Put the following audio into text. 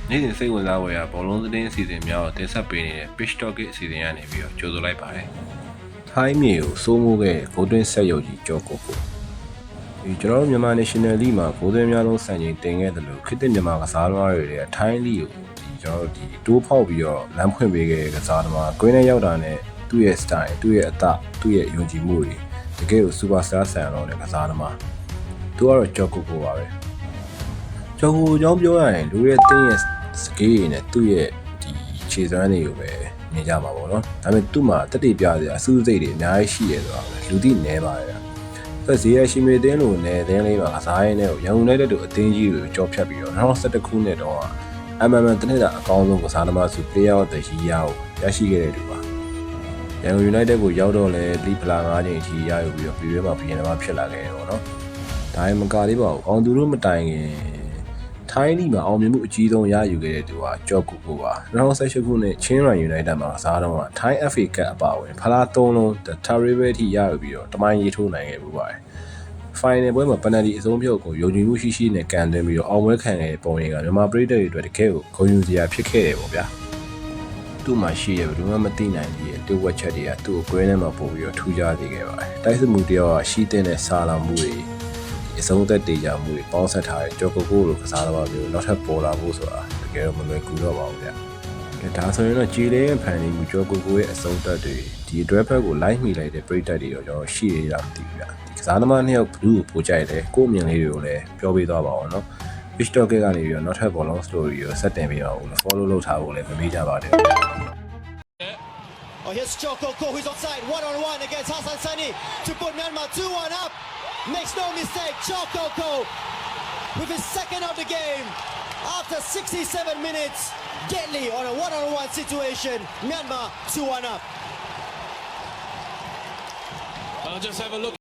နေ့စဉ်စိတ်ဝင်စားဖွယ်ရာဘောလုံးသတင်းအစီအစဉ်များကိုတင်ဆက်ပေးနေတဲ့ Pitch Talk အစီအစဉ်ကနေပြီးတော့ကြိုဆိုလိုက်ပါတယ်။ထိုင်းမြေကိုစိုးမိုးခဲ့ဂိုးသွင်းဆက်ရုပ်ကြီးကျော်ကိုကိုဒီကျွန်တော်တို့မြန်မာ National League မှာဂိုးသွင်းများလုံးစံချိန်တင်ခဲ့တယ်လို့ခေတ်သစ်မြန်မာကစားသမားတွေရဲ့ထိုင်း League ကိုဒီကျွန်တော်တို့ဒီတိုးဖောက်ပြီးတော့လမ်းဖွင့်ပေးခဲ့တဲ့ကစားသမားကွင်းထဲရောက်တာနဲ့သူ့ရဲ့ style သူ့ရဲ့အသသူ့ရဲ့ယုံကြည်မှုတွေတကယ်ကို superstar ဆန်တော့တဲ့ကစားသမားသူကတော့ကျော်ကိုကိုပါပဲကျော်ကိုအကြောင်းပြောရရင်လူရဲ့တင်းရဲ့စကေးနဲ့သူ့ရဲ့ဒီခြေစွမ်းတွေကိုပဲမြင်ကြမှာပေါ့နော်ဒါပေမဲ့သူ့မှာတက်တည်ပြစရာအစူးစိတ်တွေအများကြီးရှိရဲဆိုတာပဲလူသိနေပါတယ်သက်စီရရှိမေတင်းလို့နဲ့တင်းလေးမှာကစားရင်းနဲ့ရန်ကုန်နဲ့တူအသင်းကြီးတွေကိုကြော်ဖြတ်ပြီးတော့2011ခုနှစ်တော့MMN တနေ့တာအကောင်းဆုံးကစားသမားစု Player of the Year ကိုရရှိခဲ့တဲ့သူပါရန်ကုန် United ကိုရောက်တော့လဲလီဖလာ9ချိန်အထိရယူပြီးတော့ပြည်တွင်းမှာပြင်မှာဖြစ်လာခဲ့တယ်ပေါ့နော်ဒါမှမကသေးပါဘူးအောင်သူတို့မတိုင်ခင်ထိုင်းလီမှာအောင်မြင်မှုအကြီးဆုံးရယူခဲ့တဲ့သူကကျော်ကူကိုပါ2018ခုနှစ်ချင်းရိုင် United မှာကစားတော့ထိုင်း FA Cup အပါအဝင်ဖလား3လုံး Terrible ထိရယူပြီးတော့တမိုင်းရေးထိုးနိုင်ခဲ့ပူပါတယ် Final ပွဲမှာ penalty အဆုံးဖြတ်ကိုယုံကြည်မှုရှိရှိနဲ့ကန်သွင်းပြီးတော့အောင်ပွဲခံခဲ့တဲ့ပုံရိပ်ကမြန်မာပရိသတ်တွေအတွက်တကယ်ကိုဂုဏ်ယူစရာဖြစ်ခဲ့တယ်ပေါ့ဗျာသူ့မှာရှိရဘယ်သူမှမသိနိုင်သေးတဲ့တူဝက်ချက်တွေကသူ့ကိုကွင်းထဲမှာပို့ပြီးတော့ထူးခြားစေခဲ့ပါတယ်တိုက်စစ်မှုတယောက်ကရှိတဲ့စာလောင်မှုတွေအဆုံးသက်တေချာမှုတွေပေါင်းဆက်ထားတဲ့ကြော်ကိုကိုလိုကစားသမားမျိုးနောက်ထပ်ပေါ်လာဖို့ဆိုတာတကယ်တော့မလွယ်ကူတော့ပါဘူးဗျ။ဒါဆိုရင်တော့ကြည်လေးဖန်နေမှုကြော်ကိုကိုရဲ့အဆုံးသက်တွေဒီအတွက်ဘက်ကိုလိုက်မိလိုက်တဲ့ပရိသတ်တွေတော့ကျွန်တော်ရှိရတာမသိဘူးဗျ။ဒီကစားသမားနှစ်ယောက်ဘလူးကိုပို့ကြိုက်တယ်ကို့အမြင်လေးတွေကိုလည်းပြောပေးသွားပါအောင်နော်။ Pitch Talk ကနေပြီးတော့နောက်ထပ်ဘောလုံး story ကိုဆက်တင်ပေးပါဦးလို့ follow လုပ်ထားဖို့လည်းမမေ့ကြပါနဲ့။ Oh, here's Joko Ko, who's offside, one-on-one against Hassan Sani to put Myanmar 2-1 up. Makes no mistake, Joko Ko with his second of the game. After 67 minutes, deadly on a one-on-one situation. Myanmar 2-1 up. I'll just have a look.